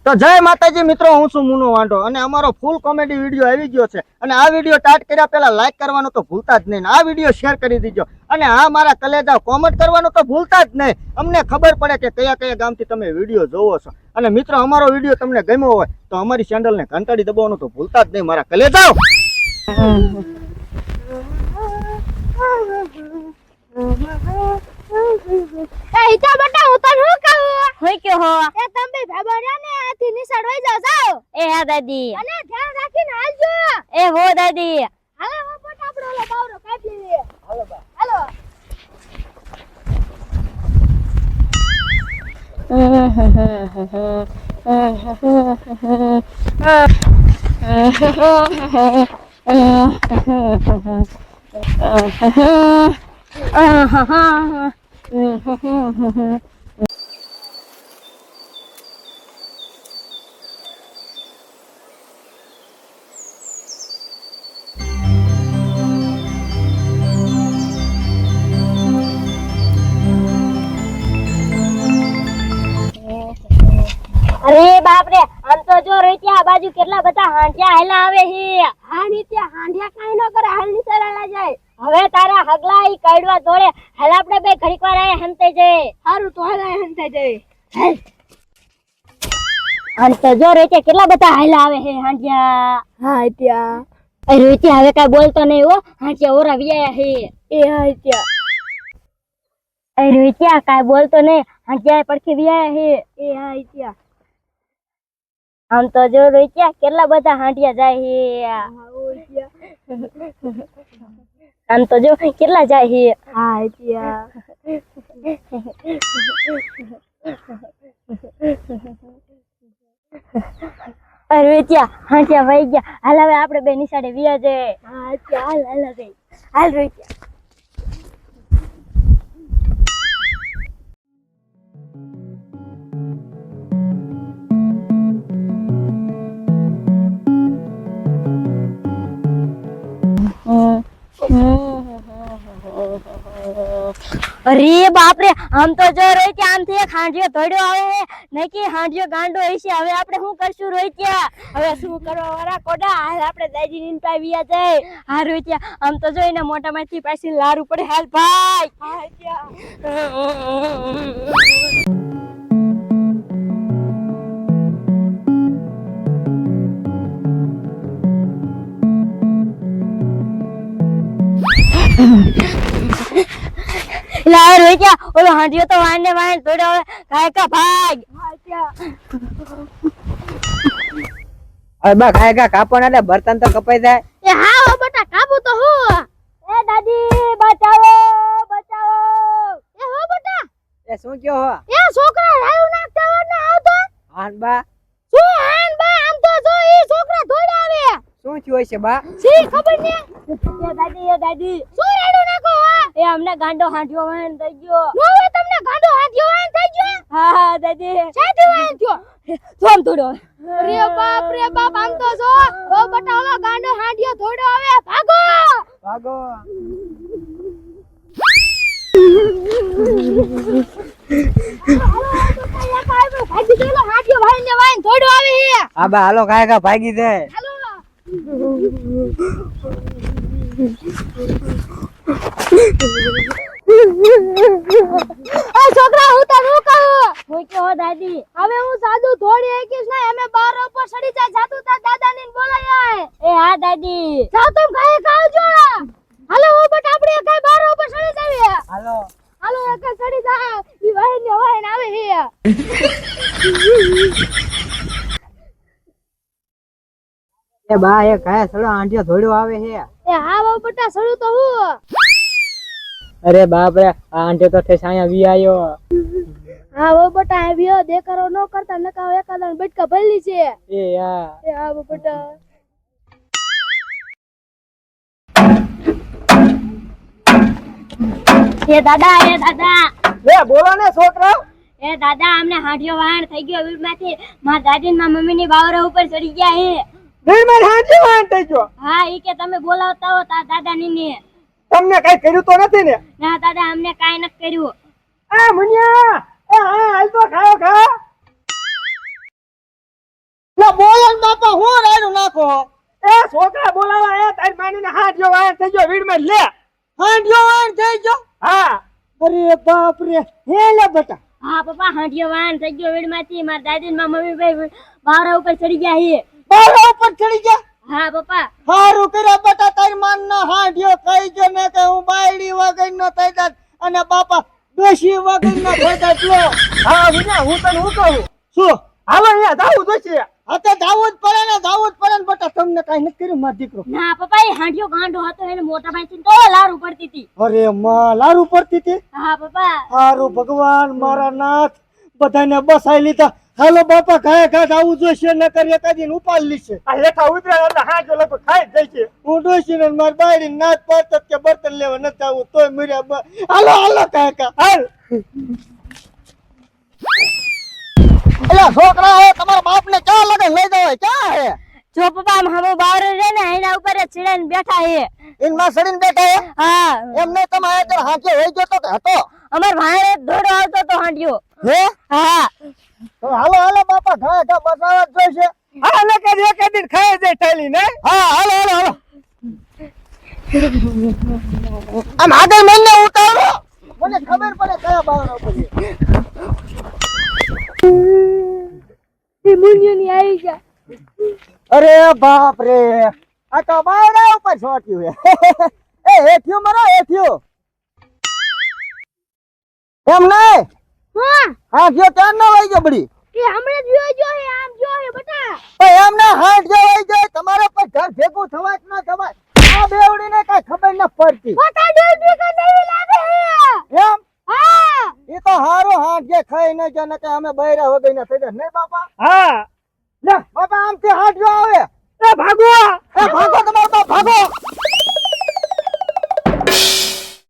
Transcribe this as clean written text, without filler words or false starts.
તો જય માતાજી મિત્રો, હું છું મુનો વાંઢો અને અમારો ફૂલ કોમેડી વિડીયો આવી ગયો છે. અને આ વિડીયો સ્ટાર્ટ કર્યા પહેલા લાઈક કરવાનું તો ભૂલતા જ નહીં, આ વિડીયો શેર કરી દીજો અને આ મારા કલેજા કોમેન્ટ કરવાનું તો ભૂલતા જ નહીં. અમને ખબર પડે કે કયા કયા ગામથી તમે વિડીયો જોવો છો. અને મિત્રો, અમારો વિડીયો તમને ગમ્યો હોય તો અમારી ચેનલને ઘંટાડી દબાવવાનું તો ભૂલતા જ નહીં મારા કલેજાઓ. ઈતા બટા હું તને હું કહું હોય કે હો એ તમે ભાબર્યા ને આથી નિસડવાઈ જાવ એ હા દાદી અને ધ્યાન રાખીને હાલજો એ હો દાદી હાલે હો બટા આપણો ઓલો બાવરો કાઢી લે હાલો બા હાલો અરે બાપ રે, આમ તો જો રોઈત્યા આ બાજુ કેટલા બધા હાંડિયા હેલા આવે હે. હાંડિયા કાઈ ન કરે, હાલ ની સરાલા જાય. હવે તારા હગલા ઈ કાઢવા દોડે, હાલ આપણે બે ઘડીક વાર આયા હંતે જાય. હારું તો હાલ આયા હંતે જાય. આમ તો જો રોઈત્યા કેટલા બધા હેલા આવે હે હાંડિયા. હા ત્યાં અરે રોઈત્યા હવે કાઈ બોલતો નહીં હો, હાંડિયા ઓરા વિયા હે. એ હા ત્યાં અરે રોઈત્યા કાઈ બોલતો નહીં, હાંડિયા પડખે વિયા હે. એ હા ત્યાં આમ તો જો રોઈત્યા કેટલા બધા હાંડિયા જાય હે. આમ તો જો કેટલા જાય હે. હા ત્યાં અરે રોઈત્યા હાંડિયા વહી ગયા, હાલ હવે આપણે બે નિશાળે વિયા જાય. હા ચાલ હાલ હવે હાલ રોઈત્યા. અરે બાપ રે, આમ તો જો રોઈત્યા આમથી એક હાંડિયો ધોડ્યો આવે નહીં કે હાંડિયો ગાંડો હશે. હવે આપણે શું કરશું રોઈત્યા? હવે શું કરવા વાળા કોડા, હાલ આપણે દાદી ની પાસે વિયા જાય. હા રોઈત્યા આમ તો જો એના મોઢામાંથી પાછી લારું પડે. હાલ ભાઈ. લા રોઈત્યા ઓલો હાંડિયો તો વાંડે વાંડ તોડ્યો. હવે કાય કા ભાગ. અરે બા ખાયગા કાપણ એટલે બર્તન તો કપાઈ જાય. એ હા હો બટા, કાબુ તો હું. એ દાદી બચાવો બચાવો. એ હો બટા. એ શું કયો હો? એ છોકરા રાયું નાખતા હોય ને આવતો. હાન બા શું હાન બા? આમ તો જો ઈ છોકરા દોડ આવે. શું થયું હશે બા? સી ખબર ને. એ દાદી શું રાયું નાખો હો? એ અમને ગાંડો હાંડિયો વાન થઈ ગયો. નો હોય તમને ગાંડો હાંડિયો વાન થઈ ગયો? હા દાદી. સાચું વાન થયો. સોમ તોડો. રે બાપ આમ તો જો ઓ બટા ઓલો ગાંડો હાંડિયો ધોડો આવે. ભાગો ભાગો. ભાગી ગયેલો હાંડિયો ભાઈને વાન ધોડો આવે હે. હા બા હાલો ખાયગા ભાગી જાય. હાલો આ છોકરા હું તને શું કહું? હું કે હો દાદી, હવે હું સાદું થોડી એકીશ ને એમે બાર ઉપર ચડી જાય. જાતું તા દાદાને બોલાય. એ હા દાદી. જાવ તમે કાઈ ખાવજો. હાલો હો બટ આપણે કાઈ બાર ઉપર ચડી જાવી. હાલો હાલો એક ચડી જા. ઈ વાહીને આવે હે. એ બા એ કાય સડો આંટિયો ધોડ્યો આવે છે. એ હા વો બટા સડું તો હું. અરે બાપ રે, આ આંટિયો તો ઠેસ અહીંયા વી આયો. હા વો બટા આવ્યો, દેખારો ન કરતા નકાવ એકાદા બટકા ભરલી છે. એ યા એ હા વો બટા. એ દાદા લે બોલો ને છોકરા. એ દાદા અમને હાંડિયો વાણ થઈ ગયો વીરમાંથી. મારા દાદી ને મારા મમ્મી ની બાવરા ઉપર ચડી ગયા હે. વીરમાં હાંડી વાન થઈ ગયો. હા ઈ કે તમે બોલાવતા હો તા દાદા ની. તમને કઈ કર્યું તો નથી ને? ના દાદા અમને કાઈ નથી કર્યું. એ મુનિયા, એ હા હાલ તો ખાઓ ખા. પણ બાપા હું રાયડું નાખો એ છોકરા બોલાવા એ તારી માનીને હાથ જો વાયર થઈ ગયો વીડ માં લે હાંડ્યો વાણ થઈ ગયો હા અરે બાપ રે હે લે બેટા હા પપ્પા હાંડિયો વાન થઈ ગયો વીડમાંથી મારા દાદી ને મારા મમ્મી ભાઈ બાવરા ઉપર ચડી ગયા છે બાવડા ઉપર ચડી જા હા પપ્પા હારું કર્યા બેટા તારી માન ના હાંડ્યો કહી ગયો ને કે હું બાયડી વગર નો થઈ જાત અને બાપા ડોશી વગર નો થઈ જાત લો હા વિના હું તને હું કહું શું હાલો અહીંયા જાવું જોઈશે હા તો જાવું જ પડે ને બેટા તમને કઈ નથી કર્યું મારો દીકરો ના પપ્પા એ હાંડિયો ગાંડો હતો એને મોટા ભાઈ થી તો લારું પડતી હતી અરે માં લારું પડતી હતી હા પપ્પા હારું ભગવાન મારા નાથ બધાને બસાઈ લીધા હાલો બાપા ઘાય ઘા જાવું જોઈશે ન કરીએ કદી ઉપાડ લીશે આ હેઠા ઉતરે એટલે હાથ જો લગભગ ખાઈ જ જઈશે હું ડોશી ને મારી બાયડી નાથ પાડત કે બર્તન લેવા નથી આવું તોય મર્યા હાલો કાકા હાલ અલ્યા છોકરા હે તમારા બાપ ને ક્યાં લગે લઈ જવાય ક્યાં હે જો પપ્પા મામો બાવરે રે ને એના ઉપર ચીડાઈને બેઠા છે ઇનમાં સડીને બેઠા હે હા એમ નહીં તમે અત્યારે હાંકે હોઈ ગયો તો કે હતો અમાર ભાઈ દોડો આવતો તો હાંડિયો હે હા તો હાલો બાપા ઘા ઘા બસાવા જ જોઈશે હા ને કે એક દિન ખાઈ જાય થેલી ને હા હાલો આમ આગળ મને ઉતારો મને ખબર પડે કયા બાવડા ઉપર છે. એ મુનિયોની આવી ગયા અરે બાપ રે આ તો બાવડા ઉપર છોટ્યું હે એ હેઠ્યું મરો હેઠ્યું એમ નહીં હા હા જો ત્યાં ન વઈ ગયો બડી એ હમણે જો હે આમ જો હે બટા પણ એમને હાથ જો વઈ જાય તમારે પર ઘર ભેગું થવાય કે ન થવાય આ બેવડીને કઈ ખબર ન પડતી બટા ડોબી કે નહીં લાગે હે એમ હા એ તો હારો હાથ જે ખાઈ ન જાય ને કે અમે બૈરા વગર ના થઈ જાય નહીં બાપા હા લે બાપા આમથી હાથ જો આવે એ ભાગો